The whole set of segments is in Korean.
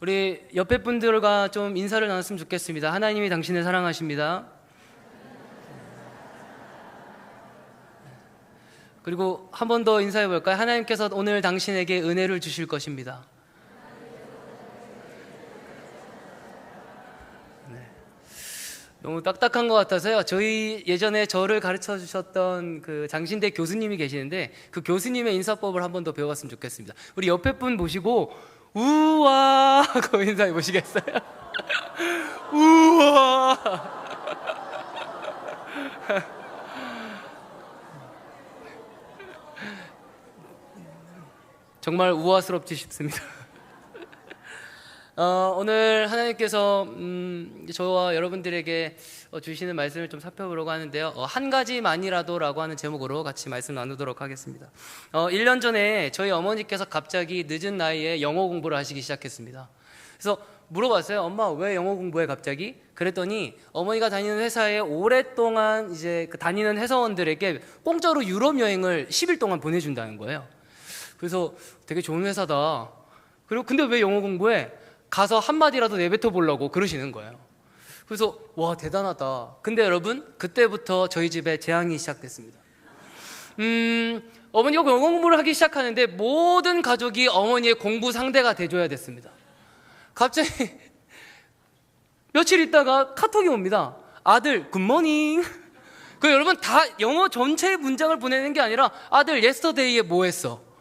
우리 옆에 분들과 좀 인사를 나눴으면 좋겠습니다. 하나님이 당신을 사랑하십니다. 그리고 한 번 더 인사해 볼까요? 하나님께서 오늘 당신에게 은혜를 주실 것입니다. 네. 너무 딱딱한 것 같아서요. 저희 예전에 저를 가르쳐 주셨던 그 장신대 교수님이 계시는데 그 교수님의 인사법을 한 번 더 배워봤으면 좋겠습니다. 우리 옆에 분 보시고 우와 하고 인사해 보시겠어요? 우와. 정말 우아스럽지 싶습니다. 오늘 하나님께서 저와 여러분들에게 주시는 말씀을 좀 살펴보려고 하는데요. 한 가지만이라도라고 하는 제목으로 같이 말씀 나누도록 하겠습니다. 1년 전에 저희 어머니께서 갑자기 늦은 나이에 영어 공부를 하시기 시작했습니다. 그래서 물어봤어요. 엄마 왜 영어 공부해 갑자기? 그랬더니 어머니가 다니는 회사에 오랫동안 이제 다니는 회사원들에게 공짜로 유럽 여행을 10일 동안 보내준다는 거예요. 그래서 되게 좋은 회사다. 그리고 근데 왜 영어 공부해? 가서 한마디라도 내뱉어 보려고 그러시는 거예요. 그래서 와 대단하다. 근데 여러분 그때부터 저희 집에 재앙이 시작됐습니다. 어머니가 영어 공부를 하기 시작하는데 모든 가족이 어머니의 공부 상대가 돼줘야 됐습니다. 갑자기 며칠 있다가 카톡이 옵니다. 아들 굿모닝. 그 여러분 다 영어 전체 문장을 보내는 게 아니라 아들 예스터데이에 뭐 했어?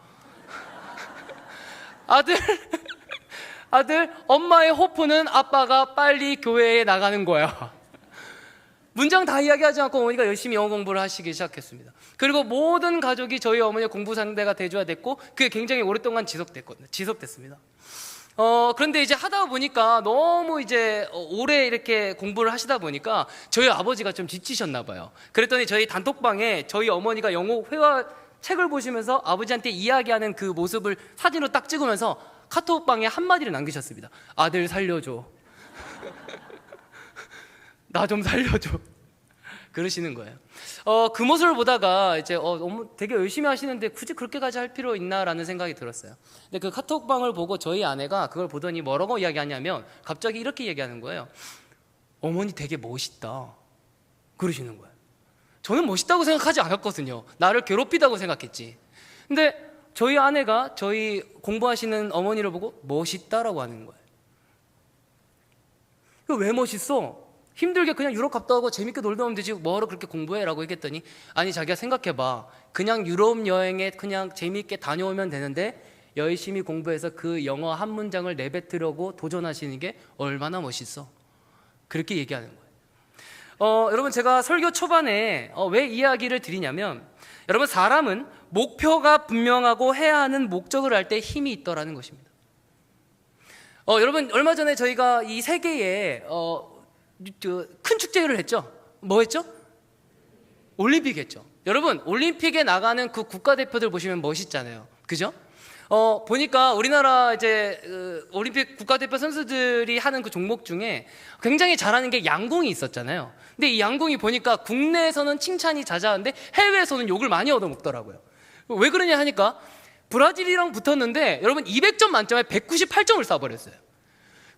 아들, 엄마의 호프는 아빠가 빨리 교회에 나가는 거야. 문장 다 이야기하지 않고 어머니가 열심히 영어 공부를 하시기 시작했습니다. 그리고 모든 가족이 저희 어머니의 공부 상대가 돼줘야 됐고 그게 굉장히 오랫동안 지속됐습니다. 그런데 이제 하다 보니까 너무 이제 오래 이렇게 공부를 하시다 보니까 저희 아버지가 좀 지치셨나 봐요. 그랬더니 저희 단톡방에 저희 어머니가 영어 회화 책을 보시면서 아버지한테 이야기하는 그 모습을 사진으로 딱 찍으면서 카톡방에 한마디를 남기셨습니다. 아들 살려줘. 나 좀 살려줘. 그러시는 거예요. 그 모습을 보다가 이제 되게 열심히 하시는데 굳이 그렇게까지 할 필요 있나라는 생각이 들었어요. 근데 그 카톡방을 보고 저희 아내가 그걸 보더니 뭐라고 이야기하냐면 갑자기 이렇게 얘기하는 거예요. 어머니 되게 멋있다. 그러시는 거예요. 저는 멋있다고 생각하지 않았거든요. 나를 괴롭히다고 생각했지. 근데 저희 아내가 저희 공부하시는 어머니를 보고 멋있다라고 하는 거예요. 왜 멋있어? 힘들게 그냥 유럽 갔다 오고 재밌게 놀다 오면 되지 뭐하러 그렇게 공부해? 라고 얘기했더니 아니 자기가 생각해봐. 그냥 유럽 여행에 그냥 재밌게 다녀오면 되는데 열심히 공부해서 그 영어 한 문장을 내뱉으려고 도전하시는 게 얼마나 멋있어. 그렇게 얘기하는 거예요. 여러분 제가 설교 초반에 왜 이야기를 드리냐면 여러분 사람은 목표가 분명하고 해야 하는 목적을 알 때 힘이 있더라는 것입니다. 여러분 얼마 전에 저희가 이 세계에 큰 축제를 했죠. 뭐 했죠? 올림픽 했죠. 여러분 올림픽에 나가는 그 국가대표들 보시면 멋있잖아요. 그죠? 보니까 우리나라 이제 올림픽 국가대표 선수들이 하는 그 종목 중에 굉장히 잘하는 게 양궁이 있었잖아요. 근데 이 양궁이 보니까 국내에서는 칭찬이 자자한데 해외에서는 욕을 많이 얻어먹더라고요. 왜 그러냐 하니까 브라질이랑 붙었는데 여러분 200점 만점에 198점을 쏴버렸어요.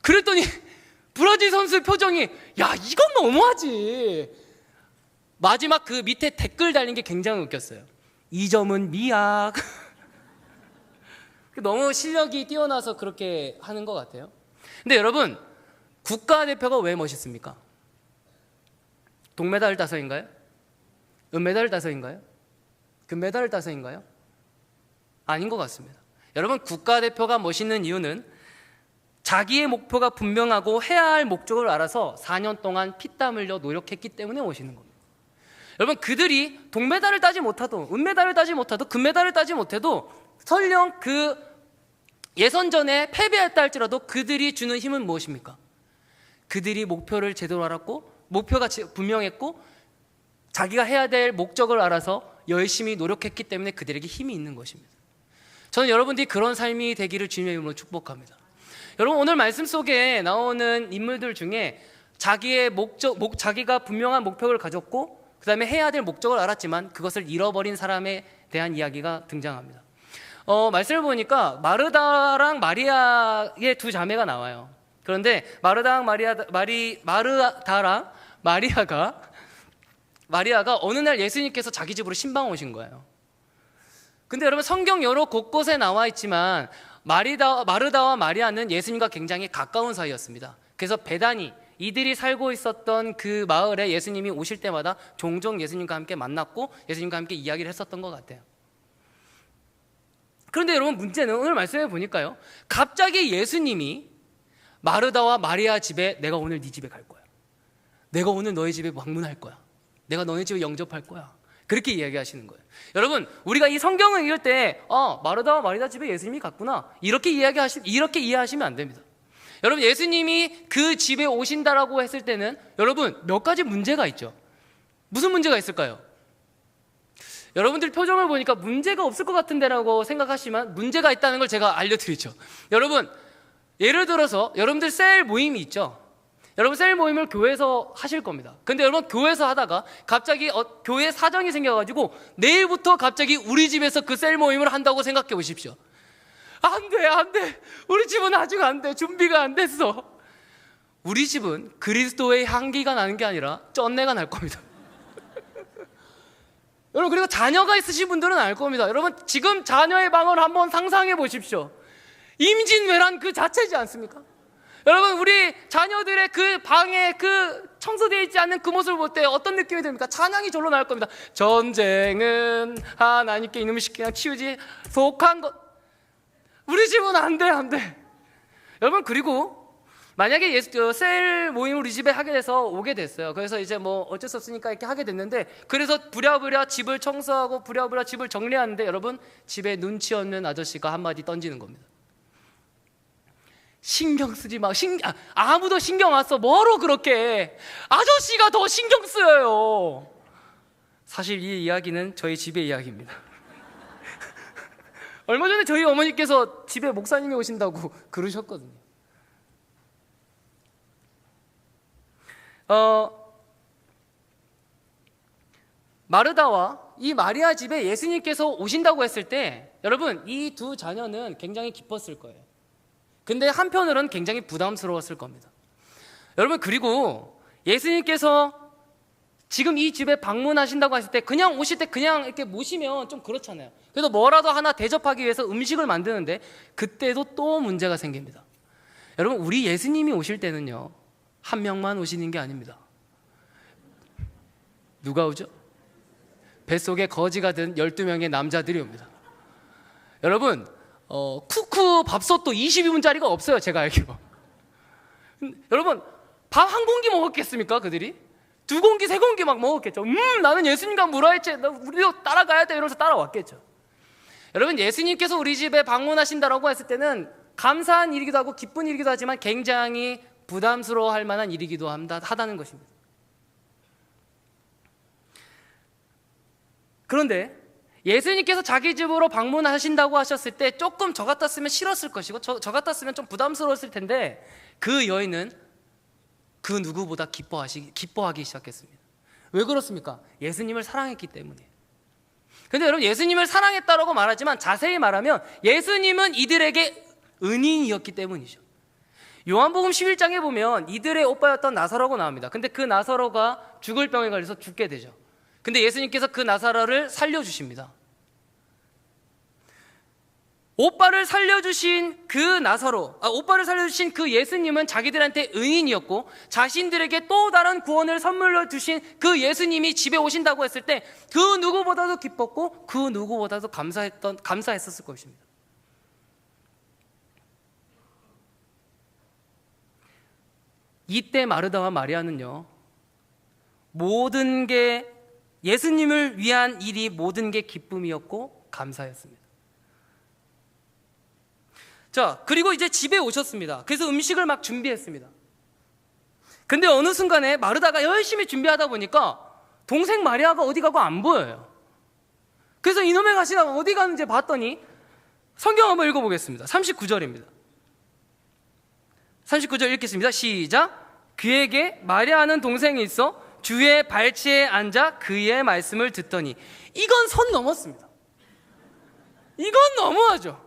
그랬더니 브라질 선수 표정이 야 이건 너무하지. 마지막 그 밑에 댓글 달린 게 굉장히 웃겼어요. 이 점은 미약. 너무 실력이 뛰어나서 그렇게 하는 것 같아요. 근데 여러분 국가대표가 왜 멋있습니까? 동메달 따서인가요? 은메달 따서인가요? 금메달 따서인가요? 아닌 것 같습니다. 여러분 국가대표가 멋있는 이유는 자기의 목표가 분명하고 해야 할 목적을 알아서 4년 동안 피땀 흘려 노력했기 때문에 멋있는 겁니다. 여러분 그들이 동메달을 따지 못해도 은메달을 따지 못해도 금메달을 따지 못해도 설령 그 예선전에 패배했다 할지라도 그들이 주는 힘은 무엇입니까? 그들이 목표를 제대로 알았고 목표가 분명했고 자기가 해야 될 목적을 알아서 열심히 노력했기 때문에 그들에게 힘이 있는 것입니다. 저는 여러분들이 그런 삶이 되기를 주님의 이름으로 축복합니다. 여러분 오늘 말씀 속에 나오는 인물들 중에 자기의 자기가 분명한 목표를 가졌고 그 다음에 해야 될 목적을 알았지만 그것을 잃어버린 사람에 대한 이야기가 등장합니다. 말씀을 보니까 마르다랑 마리아의 두 자매가 나와요. 그런데 마르다랑 마리아가 어느 날 예수님께서 자기 집으로 신방 오신 거예요. 근데 여러분, 성경 여러 곳곳에 나와 있지만 마르다와 마리아는 예수님과 굉장히 가까운 사이였습니다. 그래서 베다니, 이들이 살고 있었던 그 마을에 예수님이 오실 때마다 종종 예수님과 함께 만났고 예수님과 함께 이야기를 했었던 것 같아요. 그런데 여러분, 문제는 오늘 말씀해 보니까요, 갑자기 예수님이 마르다와 마리아 집에, 내가 오늘 네 집에 갈 거야, 내가 오늘 너희 집에 방문할 거야, 내가 너희 집에 영접할 거야, 그렇게 이야기하시는 거예요. 여러분, 우리가 이 성경을 읽을 때 마르다와 마리아 집에 예수님이 갔구나, 이렇게 이해하시면 안 됩니다. 여러분, 예수님이 그 집에 오신다라고 했을 때는 여러분, 몇 가지 문제가 있죠. 무슨 문제가 있을까요? 여러분들 표정을 보니까 문제가 없을 것 같은데라고 생각하시면 문제가 있다는 걸 제가 알려드리죠. 여러분, 예를 들어서 여러분들 셀 모임이 있죠. 여러분, 셀 모임을 교회에서 하실 겁니다. 근데 여러분, 교회에서 하다가 갑자기 교회 사정이 생겨가지고 내일부터 갑자기 우리 집에서 그 셀 모임을 한다고 생각해 보십시오. 안 돼. 우리 집은 아직 안 돼. 준비가 안 됐어. 우리 집은 그리스도의 향기가 나는 게 아니라 쩐내가 날 겁니다. 여러분, 그리고 자녀가 있으신 분들은 알 겁니다. 여러분, 지금 자녀의 방을 한번 상상해 보십시오. 임진왜란 그 자체지 않습니까? 여러분, 우리 자녀들의 그 방에 그 청소되어 있지 않는 그 모습을 볼 때 어떤 느낌이 듭니까? 찬양이 절로 나올 겁니다. 전쟁은 하나님께 이놈의 그냥 치우지 속한 것. 우리 집은 안 돼. 여러분, 그리고 만약에 셀 모임 우리 집에 하게 돼서 오게 됐어요. 그래서 이제 뭐 어쩔 수 없으니까 이렇게 하게 됐는데, 그래서 부랴부랴 집을 청소하고 부랴부랴 집을 정리하는데, 여러분, 집에 눈치 없는 아저씨가 한마디 던지는 겁니다. 신경 쓰지 마. 아무도 신경 안 써. 뭐로 그렇게. 아저씨가 더 신경 쓰여요. 사실 이 이야기는 저희 집의 이야기입니다. 얼마 전에 저희 어머니께서 집에 목사님이 오신다고 그러셨거든요. 마르다와 이 마리아 집에 예수님께서 오신다고 했을 때, 여러분, 이 두 자녀는 굉장히 기뻤을 거예요. 근데 한편으로는 굉장히 부담스러웠을 겁니다. 여러분, 그리고 예수님께서 지금 이 집에 방문하신다고 했을 때 그냥 오실 때 그냥 이렇게 모시면 좀 그렇잖아요. 그래서 뭐라도 하나 대접하기 위해서 음식을 만드는데, 그때도 또 문제가 생깁니다. 여러분, 우리 예수님이 오실 때는요, 한 명만 오시는 게 아닙니다. 누가 오죠? 뱃속에 거지가 든 12명의 남자들이 옵니다. 여러분, 쿠쿠 밥솥도 22분짜리가 없어요, 제가 알기로. 여러분, 밥 한 공기 먹었겠습니까, 그들이? 2공기, 3공기 막 먹었겠죠. 나는 예수님과 물어했지, 우리도 따라가야 돼, 이러면서 따라왔겠죠. 여러분, 예수님께서 우리 집에 방문하신다라고 했을 때는 감사한 일이기도 하고 기쁜 일이기도 하지만 굉장히 부담스러워할 만한 일이기도 하다는 것입니다. 그런데 예수님께서 자기 집으로 방문하신다고 하셨을 때 조금 저 같았으면 싫었을 것이고 저 같았으면 좀 부담스러웠을 텐데, 그 여인은 그 누구보다 기뻐하기 시작했습니다. 왜 그렇습니까? 예수님을 사랑했기 때문이에요. 근데 여러분, 예수님을 사랑했다라고 말하지만 자세히 말하면 예수님은 이들에게 은인이었기 때문이죠. 요한복음 11장에 보면 이들의 오빠였던 나사로가 나옵니다. 근데 그 나사로가 죽을 병에 걸려서 죽게 되죠. 근데 예수님께서 그 나사로를 살려주십니다. 오빠를 살려주신 그 예수님은 자기들한테 은인이었고, 자신들에게 또 다른 구원을 선물로 주신 그 예수님이 집에 오신다고 했을 때 그 누구보다도 기뻤고 그 누구보다도 감사했었을 것입니다. 이때 마르다와 마리아는요, 모든 게 예수님을 위한 일이 모든 게 기쁨이었고 감사였습니다. 자, 그리고 이제 집에 오셨습니다. 그래서 음식을 막 준비했습니다. 근데 어느 순간에 마르다가 열심히 준비하다 보니까 동생 마리아가 어디 가고 안 보여요. 그래서 이놈의 가시가 어디 가는지 봤더니, 성경 한번 읽어보겠습니다. 39절입니다. 39절 읽겠습니다. 시작. 그에게 마리아는 동생이 있어 주의 발치에 앉아 그의 말씀을 듣더니. 이건 선 넘었습니다. 이건 너무하죠.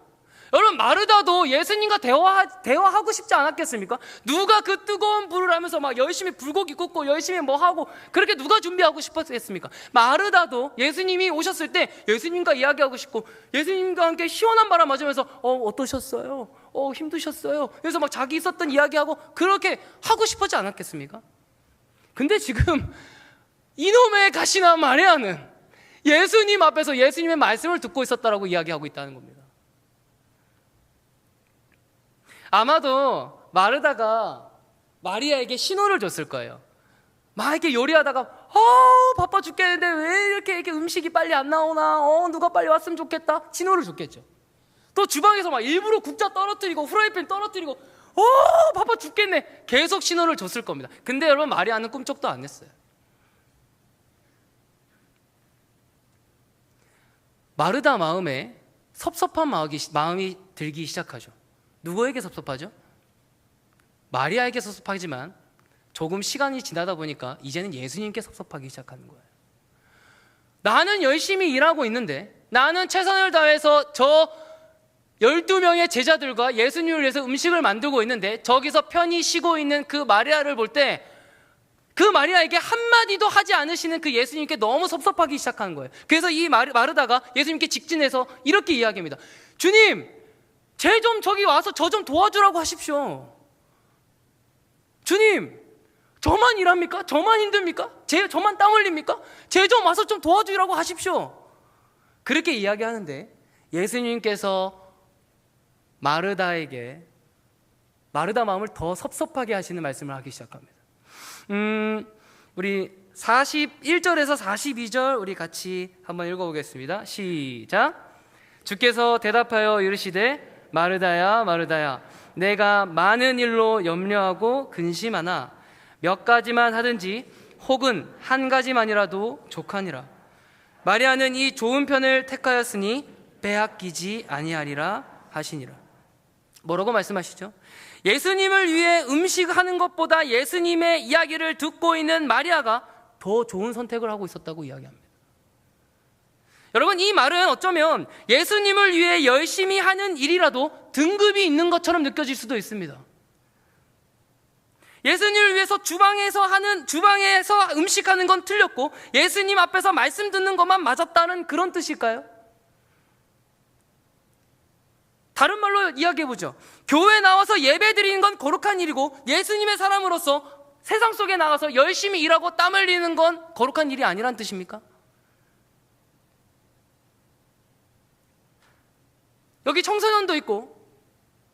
여러분, 마르다도 예수님과 대화하고 싶지 않았겠습니까? 누가 그 뜨거운 불을 하면서 막 열심히 불고기 굽고 열심히 뭐 하고 그렇게 누가 준비하고 싶었겠습니까? 마르다도 예수님이 오셨을 때 예수님과 이야기하고 싶고 예수님과 함께 시원한 바람 맞으면서 어떠셨어요? 힘드셨어요? 그래서 막 자기 있었던 이야기하고 그렇게 하고 싶었지 않았겠습니까? 근데 지금 이놈의 가시나 마리아는 예수님 앞에서 예수님의 말씀을 듣고 있었다라고 이야기하고 있다는 겁니다. 아마도 마르다가 마리아에게 신호를 줬을 거예요. 막 이렇게 요리하다가 바빠 죽겠는데 왜 이렇게 음식이 빨리 안 나오나, 누가 빨리 왔으면 좋겠다, 신호를 줬겠죠. 또 주방에서 막 일부러 국자 떨어뜨리고 후라이팬 떨어뜨리고 바빠 죽겠네, 계속 신호를 줬을 겁니다. 근데 여러분, 마리아는 꿈쩍도 안 냈어요. 마르다 마음에 섭섭한 마음이 들기 시작하죠. 누구에게 섭섭하죠? 마리아에게 섭섭하지만 조금 시간이 지나다 보니까 이제는 예수님께 섭섭하기 시작하는 거예요. 나는 열심히 일하고 있는데, 나는 최선을 다해서 저 12명의 제자들과 예수님을 위해서 음식을 만들고 있는데 저기서 편히 쉬고 있는 그 마리아를 볼 때 그 마리아에게 한마디도 하지 않으시는 그 예수님께 너무 섭섭하기 시작하는 거예요. 그래서 이 마르다가 예수님께 직진해서 이렇게 이야기합니다. 주님, 쟤 좀 저기 와서 저 좀 도와주라고 하십시오. 주님, 저만 일합니까? 저만 힘듭니까? 저만 땀 흘립니까? 쟤 좀 와서 좀 도와주라고 하십시오. 그렇게 이야기하는데 예수님께서 마르다 마음을 더 섭섭하게 하시는 말씀을 하기 시작합니다. 우리 41절에서 42절 우리 같이 한번 읽어보겠습니다. 시작. 주께서 대답하여 이르시되 마르다야 마르다야, 내가 많은 일로 염려하고 근심하나 몇 가지만 하든지 혹은 한 가지만이라도 족하니라. 마리아는 이 좋은 편을 택하였으니 빼앗기지 아니하리라 하시니라. 뭐라고 말씀하시죠? 예수님을 위해 음식하는 것보다 예수님의 이야기를 듣고 있는 마리아가 더 좋은 선택을 하고 있었다고 이야기합니다. 여러분, 이 말은 어쩌면 예수님을 위해 열심히 하는 일이라도 등급이 있는 것처럼 느껴질 수도 있습니다. 예수님을 위해서 주방에서 음식하는 건 틀렸고 예수님 앞에서 말씀 듣는 것만 맞았다는 그런 뜻일까요? 다른 말로 이야기해보죠. 교회 나와서 예배 드리는 건 거룩한 일이고 예수님의 사람으로서 세상 속에 나가서 열심히 일하고 땀 흘리는 건 거룩한 일이 아니란 뜻입니까? 여기 청소년도 있고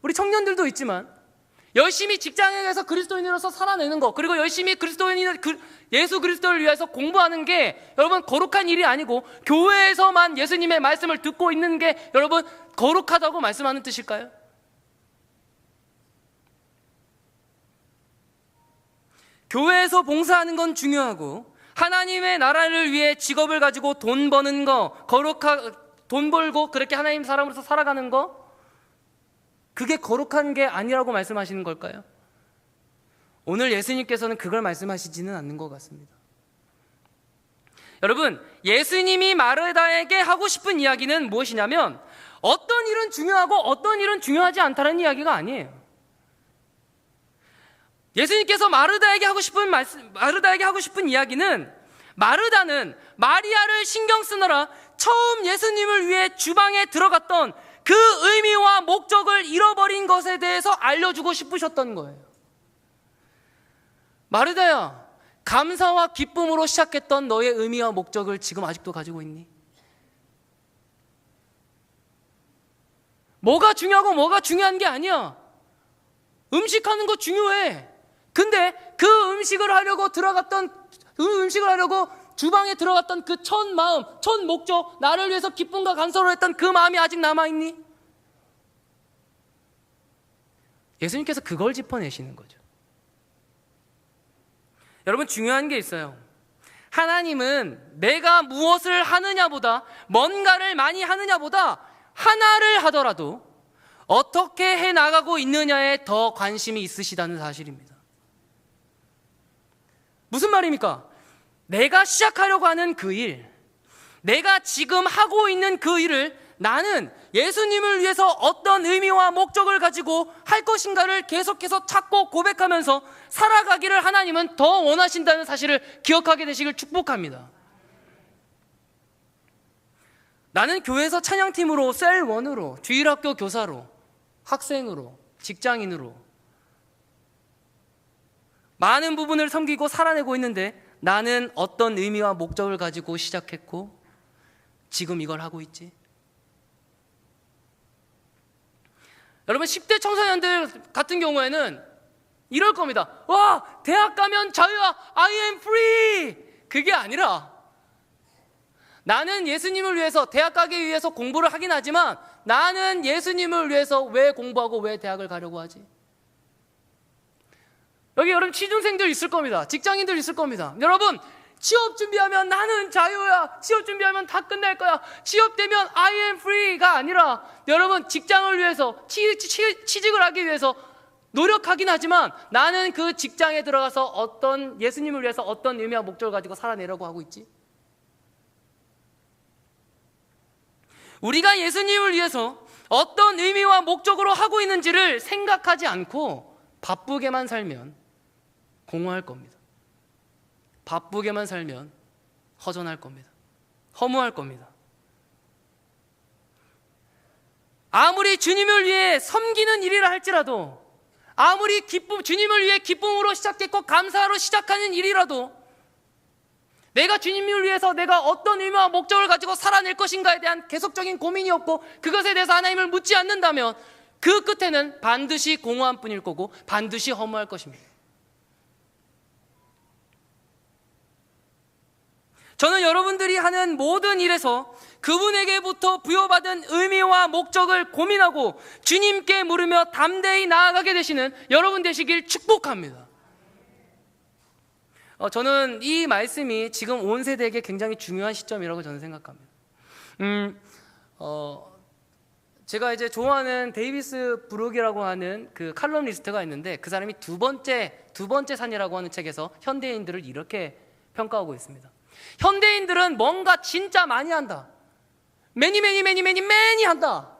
우리 청년들도 있지만 열심히 직장에 가서 그리스도인으로서 살아내는 것, 그리고 열심히 예수 그리스도를 위해서 공부하는 게 여러분 거룩한 일이 아니고 교회에서만 예수님의 말씀을 듣고 있는 게 여러분 거룩하다고 말씀하는 뜻일까요? 교회에서 봉사하는 건 중요하고 하나님의 나라를 위해 직업을 가지고 돈 버는 거, 돈 벌고 그렇게 하나님 사람으로서 살아가는 거, 그게 거룩한 게 아니라고 말씀하시는 걸까요? 오늘 예수님께서는 그걸 말씀하시지는 않는 것 같습니다. 여러분, 예수님이 마르다에게 하고 싶은 이야기는 무엇이냐면 어떤 일은 중요하고 어떤 일은 중요하지 않다는 이야기가 아니에요. 예수님께서 마르다에게 하고 싶은 이야기는 마르다는 마리아를 신경 쓰느라 처음 예수님을 위해 주방에 들어갔던 그 의미와 목적을 잃어버린 것에 대해서 알려주고 싶으셨던 거예요. 마르다야, 감사와 기쁨으로 시작했던 너의 의미와 목적을 지금 아직도 가지고 있니? 뭐가 중요하고 뭐가 중요한 게 아니야. 음식하는 거 중요해. 근데 그 음식을 하려고 주방에 들어갔던 그 첫 마음, 첫 목적, 나를 위해서 기쁨과 감사로 했던 그 마음이 아직 남아있니? 예수님께서 그걸 짚어내시는 거죠. 여러분, 중요한 게 있어요. 하나님은 내가 무엇을 하느냐보다, 뭔가를 많이 하느냐보다 하나를 하더라도 어떻게 해나가고 있느냐에 더 관심이 있으시다는 사실입니다. 무슨 말입니까? 내가 시작하려고 하는 그 일, 내가 지금 하고 있는 그 일을 나는 예수님을 위해서 어떤 의미와 목적을 가지고 할 것인가를 계속해서 찾고 고백하면서 살아가기를 하나님은 더 원하신다는 사실을 기억하게 되시길 축복합니다. 나는 교회에서 찬양팀으로, 셀원으로, 주일학교 교사로, 학생으로, 직장인으로 많은 부분을 섬기고 살아내고 있는데 나는 어떤 의미와 목적을 가지고 시작했고 지금 이걸 하고 있지? 여러분 10대 청소년들 같은 경우에는 이럴 겁니다. 와, 대학 가면 자유야, I am free. 그게 아니라 나는 예수님을 위해서 대학 가기 위해서 공부를 하긴 하지만 나는 예수님을 위해서 왜 공부하고 왜 대학을 가려고 하지? 여기 여러분 취준생들 있을 겁니다. 직장인들 있을 겁니다. 여러분 취업 준비하면 나는 자유야. 취업 준비하면 다 끝날 거야. 취업되면 I am free가 아니라 여러분 직장을 위해서 취직을 하기 위해서 노력하긴 하지만 나는 그 직장에 들어가서 어떤 예수님을 위해서 어떤 의미와 목적을 가지고 살아내려고 하고 있지? 우리가 예수님을 위해서 어떤 의미와 목적으로 하고 있는지를 생각하지 않고 바쁘게만 살면 공허할 겁니다. 바쁘게만 살면 허전할 겁니다. 허무할 겁니다. 아무리 주님을 위해 섬기는 일이라 할지라도, 아무리 주님을 위해 기쁨으로 시작했고 감사로 시작하는 일이라도 내가 주님을 위해서 내가 어떤 의미와 목적을 가지고 살아낼 것인가에 대한 계속적인 고민이 없고 그것에 대해서 하나님을 묻지 않는다면 그 끝에는 반드시 공허한 뿐일 거고 반드시 허무할 것입니다. 저는 여러분들이 하는 모든 일에서 그분에게부터 부여받은 의미와 목적을 고민하고 주님께 물으며 담대히 나아가게 되시는 여러분 되시길 축복합니다. 저는 이 말씀이 지금 온 세대에게 굉장히 중요한 시점이라고 저는 생각합니다. 제가 이제 좋아하는 데이비스 브룩이라고 하는 그 칼럼니스트가 있는데 그 사람이 두 번째 산이라고 하는 책에서 현대인들을 이렇게 평가하고 있습니다. 현대인들은 뭔가 진짜 많이 한다. 매니 한다.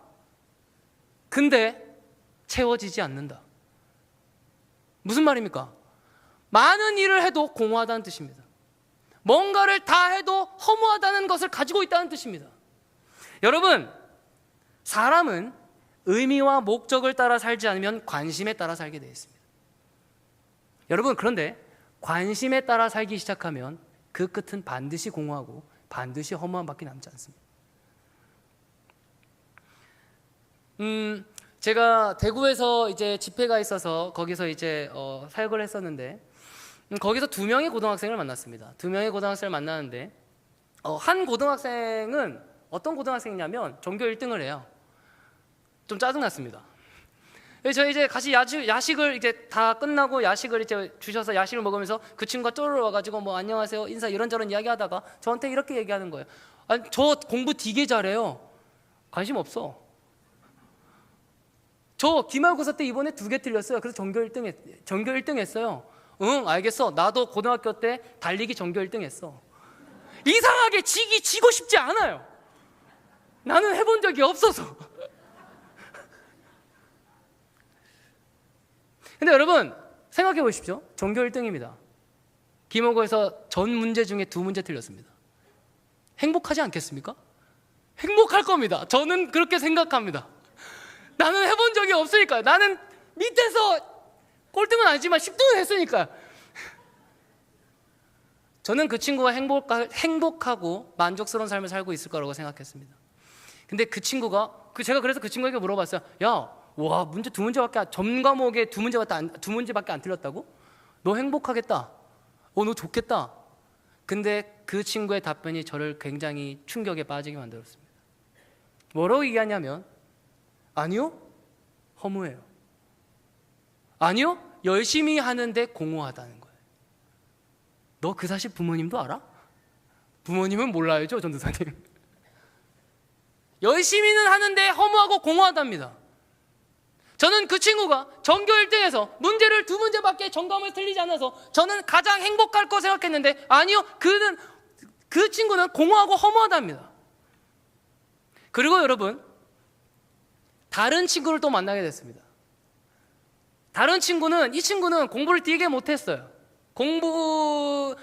근데 채워지지 않는다. 무슨 말입니까? 많은 일을 해도 공허하다는 뜻입니다. 뭔가를 다 해도 허무하다는 것을 가지고 있다는 뜻입니다. 여러분, 사람은 의미와 목적을 따라 살지 않으면 관심에 따라 살게 되어 있습니다. 여러분, 그런데 관심에 따라 살기 시작하면 그 끝은 반드시 공허하고 반드시 허무함밖에 남지 않습니다. 제가 대구에서 이제 집회가 있어서 거기서 이제 사역을 했었는데 거기서 두 명의 고등학생을 만났습니다. 두 명의 고등학생을 만나는데 한 고등학생은 어떤 고등학생이냐면 전교 1등을 해요. 좀 짜증났습니다. 저희 이제 같이 야식을 이제 다 끝나고 야식을 이제 주셔서 야식을 먹으면서 그 친구가 쪼르르 와가지고 뭐 안녕하세요 인사 이런저런 이야기하다가 저한테 이렇게 얘기하는 거예요. 아니, 저 공부 되게 잘해요. 관심 없어. 저 기말고사 때 이번에 2개 틀렸어요. 그래서 전교 1등 했어요. 응, 알겠어. 나도 고등학교 때 달리기 전교 1등 했어. 이상하게 지고 싶지 않아요. 나는 해본 적이 없어서. 근데 여러분 생각해 보십시오. 전교 1등입니다. 기말고사에서 전 문제 중에 2문제 틀렸습니다. 행복하지 않겠습니까? 행복할 겁니다. 저는 그렇게 생각합니다. 나는 해본 적이 없으니까요. 나는 밑에서 꼴등은 아니지만 10등은 했으니까요. 저는 그 친구가 행복하고 만족스러운 삶을 살고 있을 거라고 생각했습니다. 근데 그 친구가 제가 그래서 그 친구에게 물어봤어요. 야, 와, 문제 2문제밖에 전 과목에 2문제밖에 안 틀렸다고? 너 행복하겠다. 너 좋겠다. 근데 그 친구의 답변이 저를 굉장히 충격에 빠지게 만들었습니다. 뭐라고 얘기하냐면 아니요, 허무해요. 아니요, 열심히 하는데 공허하다는 거예요. 너 그 사실 부모님도 알아? 부모님은 몰라야죠, 전도사님. 열심히는 하는데 허무하고 공허하답니다. 저는 그 친구가 전교 1등에서 문제를 2문제밖에 전과목을 틀리지 않아서 저는 가장 행복할 거 생각했는데 아니요, 그 친구는 공허하고 허무하답니다. 그리고 여러분, 다른 친구를 또 만나게 됐습니다. 다른 친구는, 이 친구는 공부를 되게 못했어요. 공부는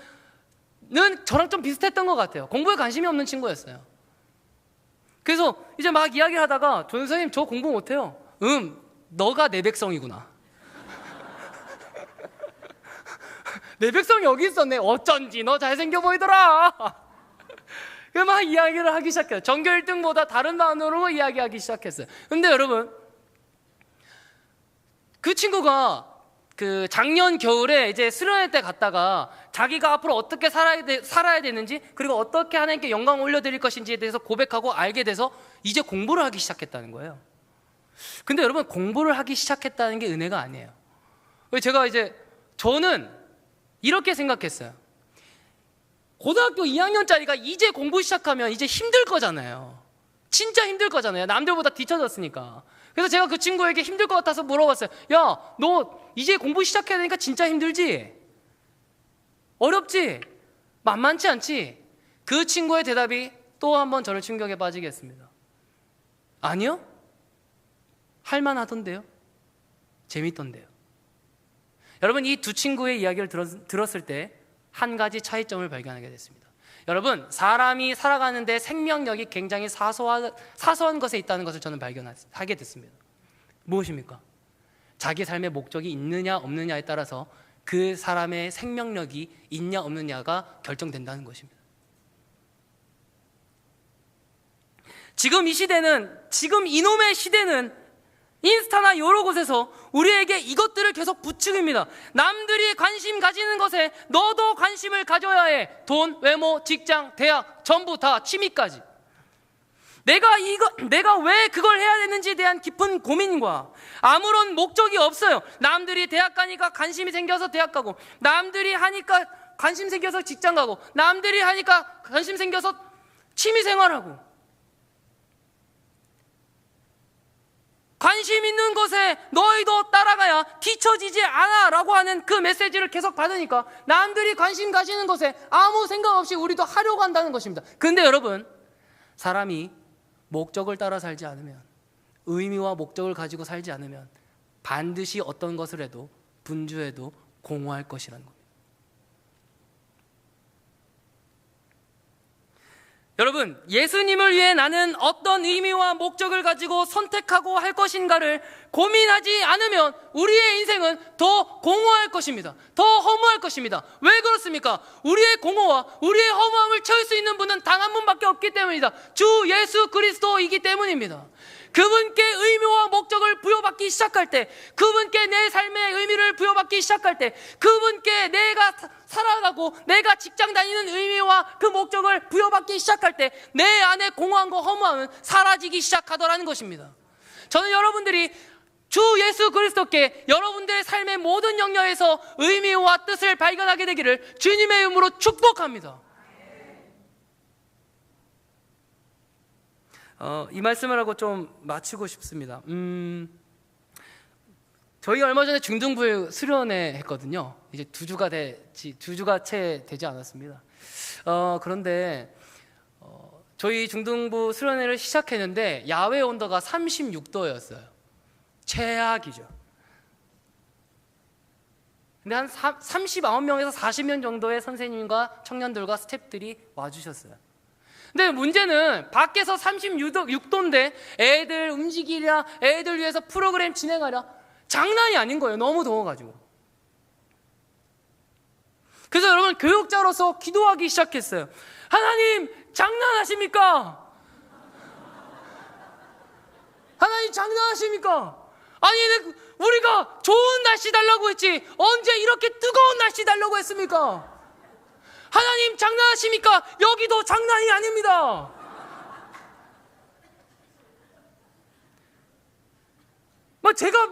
저랑 좀 비슷했던 것 같아요. 공부에 관심이 없는 친구였어요. 그래서 이제 막 이야기를 하다가, 조 선생님 저 공부 못해요. 너가 내 백성이구나. 내 백성이 여기 있었네. 어쩐지 너 잘생겨 보이더라. 막 이야기를 하기 시작해요. 전교 1등보다 다른 반으로 이야기하기 시작했어요. 근데 여러분, 그 친구가 그 작년 겨울에 이제 수련회 때 갔다가 자기가 앞으로 어떻게 살아야 되는지, 그리고 어떻게 하나님께 영광 올려드릴 것인지에 대해서 고백하고 알게 돼서 이제 공부를 하기 시작했다는 거예요. 근데 여러분, 공부를 하기 시작했다는 게 은혜가 아니에요. 제가 저는 이렇게 생각했어요. 고등학교 2학년짜리가 이제 공부 시작하면 이제 힘들 거잖아요. 진짜 힘들 거잖아요. 남들보다 뒤쳐졌으니까. 그래서 제가 그 친구에게 힘들 것 같아서 물어봤어요. 야, 너 이제 공부 시작해야 되니까 진짜 힘들지? 어렵지? 만만치 않지? 그 친구의 대답이 또 한 번 저를 충격에 빠지게 했습니다. 아니요? 할만하던데요? 재밌던데요? 여러분, 이 두 친구의 이야기를 들었을 때 한 가지 차이점을 발견하게 됐습니다. 여러분, 사람이 살아가는데 생명력이 굉장히 사소한 것에 있다는 것을 저는 발견하게 됐습니다. 무엇입니까? 자기 삶의 목적이 있느냐 없느냐에 따라서 그 사람의 생명력이 있냐 없느냐가 결정된다는 것입니다. 지금 이놈의 시대는 인스타나 여러 곳에서 우리에게 이것들을 계속 부추깁니다. 남들이 관심 가지는 것에 너도 관심을 가져야 해. 돈, 외모, 직장, 대학, 전부 다 취미까지. 내가 왜 그걸 해야 되는지에 대한 깊은 고민과 아무런 목적이 없어요. 남들이 대학 가니까 관심이 생겨서 대학 가고, 남들이 하니까 관심 생겨서 직장 가고, 남들이 하니까 관심 생겨서 취미 생활하고, 관심 있는 것에 너희도 따라가야 뒤처지지 않아 라고 하는 그 메시지를 계속 받으니까 남들이 관심 가지는 것에 아무 생각 없이 우리도 하려고 한다는 것입니다. 근데 여러분, 사람이 목적을 따라 살지 않으면, 의미와 목적을 가지고 살지 않으면 반드시 어떤 것을 해도 분주해도 공허할 것이라는 겁니다. 여러분, 예수님을 위해 나는 어떤 의미와 목적을 가지고 선택하고 할 것인가를 고민하지 않으면 우리의 인생은 더 공허할 것입니다. 더 허무할 것입니다. 왜 그렇습니까? 우리의 공허와 우리의 허무함을 채울 수 있는 분은 단 한 분밖에 없기 때문이다. 주 예수 그리스도이기 때문입니다. 그분께 의미와 목적을 부여받기 시작할 때, 그분께 내 삶의 의미를 부여받기 시작할 때, 그분께 내가 살아가고 내가 직장 다니는 의미와 그 목적을 부여받기 시작할 때 내 안에 공허함과 허무함은 사라지기 시작하더라는 것입니다. 저는 여러분들이 주 예수 그리스도께 여러분들의 삶의 모든 영역에서 의미와 뜻을 발견하게 되기를 주님의 이름으로 축복합니다. 이 말씀을 하고 좀 마치고 싶습니다. 저희 얼마 전에 중등부 수련회 했거든요. 이제 2주가 채 되지 않았습니다. 그런데 저희 중등부 수련회를 시작했는데 야외 온도가 36도였어요. 최악이죠. 근데 한 39명에서 40명 정도의 선생님과 청년들과 스태프들이 와주셨어요. 근데 문제는 밖에서 36도인데 애들 움직이랴, 애들 위해서 프로그램 진행하랴, 장난이 아닌 거예요. 너무 더워가지고. 그래서 여러분, 교육자로서 기도하기 시작했어요. 하나님, 장난하십니까? 하나님, 장난하십니까? 아니, 우리가 좋은 날씨 달라고 했지 언제 이렇게 뜨거운 날씨 달라고 했습니까? 하나님, 장난하십니까? 여기도 장난이 아닙니다. 막 제가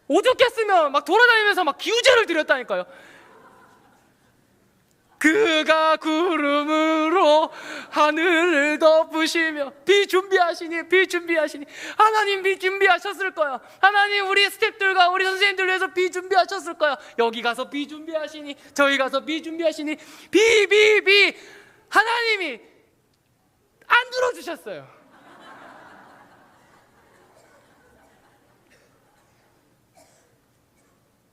오죽했으면 막 돌아다니면서 막 기우제를 드렸다니까요. 그가 구름으로 하늘을 덮으시며 비 준비하시니 하나님 비 준비하셨을 거야. 하나님 우리 스태프들과 우리 선생님들 위해서 비 준비하셨을 거야. 여기 가서 비 준비하시니 저기 가서 비 준비하시니 비 하나님이 안 들어주셨어요.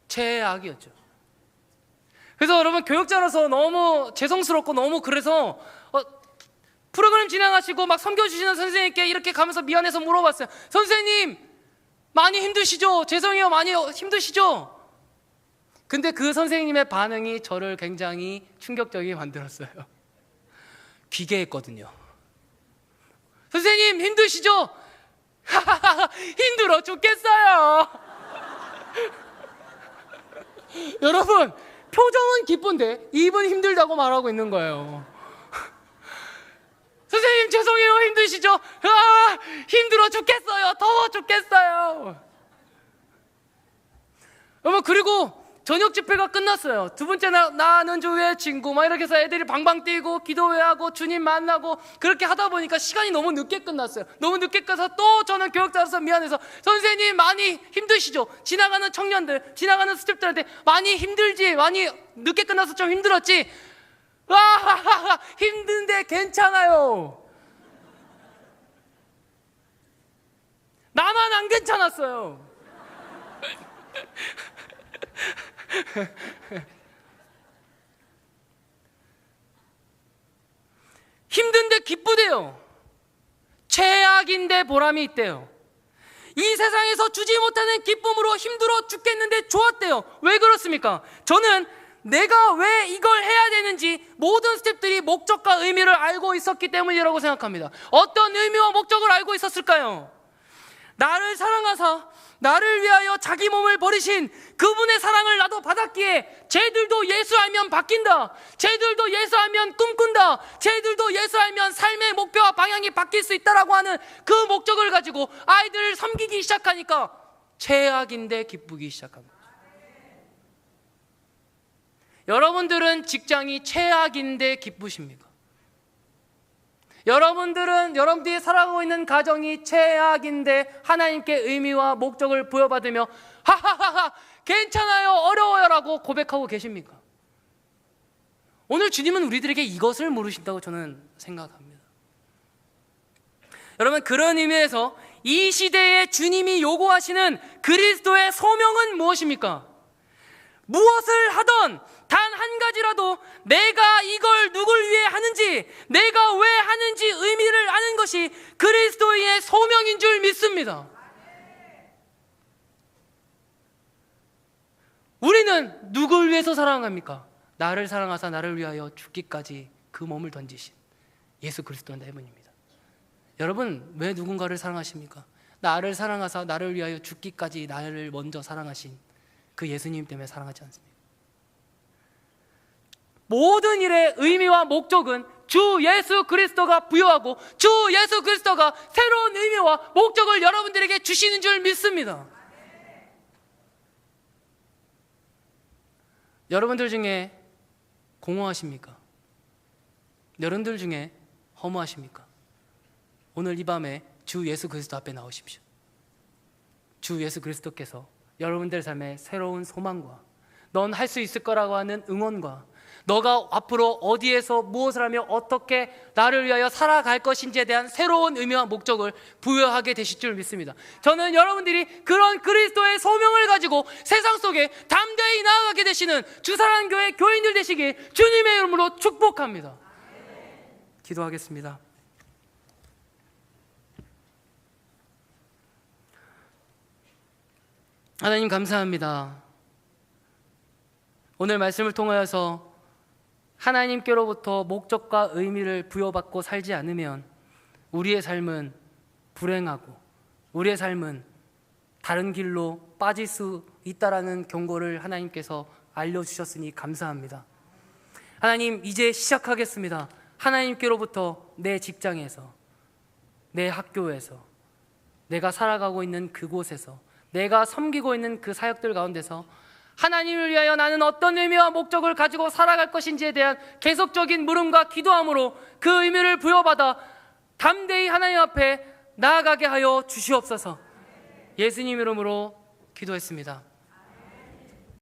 최악이었죠. 그래서 여러분, 교육자로서 너무 죄송스럽고 너무 그래서 프로그램 진행하시고 막 섬겨주시는 선생님께 이렇게 가면서 미안해서 물어봤어요. 선생님, 많이 힘드시죠? 죄송해요, 많이 힘드시죠? 근데 그 선생님의 반응이 저를 굉장히 충격적이게 만들었어요. 기괴했거든요. 선생님, 힘드시죠? 힘들어 죽겠어요. 여러분, 표정은 기쁜데 입은 힘들다고 말하고 있는 거예요. 선생님, 죄송해요, 힘드시죠? 힘들어 죽겠어요. 더워 죽겠어요. 여러분, 그리고 저녁 집회가 끝났어요. 두 번째 나는 주의 친구 막 이렇게 해서 애들이 방방 뛰고 기도회하고 주님 만나고 그렇게 하다 보니까 시간이 너무 늦게 끝났어요. 너무 늦게 끝나서 또 저는 교육자로서 미안해서 선생님, 많이 힘드시죠? 지나가는 청년들, 지나가는 스태프들한테 많이 힘들지? 많이 늦게 끝나서 좀 힘들었지? 힘든데 괜찮아요. 나만 안 괜찮았어요. 힘든데 기쁘대요. 최악인데 보람이 있대요. 이 세상에서 주지 못하는 기쁨으로 힘들어 죽겠는데 좋았대요. 왜 그렇습니까? 저는 내가 왜 이걸 해야 되는지 모든 스태프들이 목적과 의미를 알고 있었기 때문이라고 생각합니다. 어떤 의미와 목적을 알고 있었을까요? 나를 사랑하사 나를 위하여 자기 몸을 버리신 그분의 사랑을 나도 받았기에 쟤들도 예수 알면 바뀐다, 쟤들도 예수 알면 꿈꾼다, 쟤들도 예수 알면 삶의 목표와 방향이 바뀔 수 있다라고 하는 그 목적을 가지고 아이들을 섬기기 시작하니까 최악인데 기쁘기 시작합니다. 여러분들은 직장이 최악인데 기쁘십니까? 여러분들이 살아가고 있는 가정이 최악인데 하나님께 의미와 목적을 부여받으며 하하하하 괜찮아요, 어려워요 라고 고백하고 계십니까? 오늘 주님은 우리들에게 이것을 물으신다고 저는 생각합니다. 여러분, 그런 의미에서 이 시대에 주님이 요구하시는 그리스도의 소명은 무엇입니까? 무엇을 하던 단 한 가지라도 내가 이걸 누굴 위해 하는지, 내가 왜 하는지 의미를 아는 것이 그리스도의 소명인 줄 믿습니다. 우리는 누굴 위해서 사랑합니까? 나를 사랑하사 나를 위하여 죽기까지 그 몸을 던지신 예수 그리스도는 내 분입니다. 여러분, 왜 누군가를 사랑하십니까? 나를 사랑하사 나를 위하여 죽기까지 나를 먼저 사랑하신 그 예수님 때문에 사랑하지 않습니까? 모든 일의 의미와 목적은 주 예수 그리스도가 부여하고 주 예수 그리스도가 새로운 의미와 목적을 여러분들에게 주시는 줄 믿습니다. 여러분들 중에 공허하십니까? 여러분들 중에 허무하십니까? 오늘 이 밤에 주 예수 그리스도 앞에 나오십시오. 주 예수 그리스도께서 여러분들 삶에 새로운 소망과 넌 할 수 있을 거라고 하는 응원과 너가 앞으로 어디에서 무엇을 하며 어떻게 나를 위하여 살아갈 것인지에 대한 새로운 의미와 목적을 부여하게 되실 줄 믿습니다. 저는 여러분들이 그런 그리스도의 소명을 가지고 세상 속에 담대히 나아가게 되시는 주사랑교회 교인들 되시길 주님의 이름으로 축복합니다. 기도하겠습니다. 하나님, 감사합니다. 오늘 말씀을 통하여서 하나님께로부터 목적과 의미를 부여받고 살지 않으면 우리의 삶은 불행하고 우리의 삶은 다른 길로 빠질 수 있다라는 경고를 하나님께서 알려주셨으니 감사합니다. 하나님, 이제 시작하겠습니다. 하나님께로부터 내 직장에서, 내 학교에서, 내가 살아가고 있는 그곳에서, 내가 섬기고 있는 그 사역들 가운데서 하나님을 위하여 나는 어떤 의미와 목적을 가지고 살아갈 것인지에 대한 계속적인 물음과 기도함으로 그 의미를 부여받아 담대히 하나님 앞에 나아가게 하여 주시옵소서. 예수님 이름으로 기도했습니다.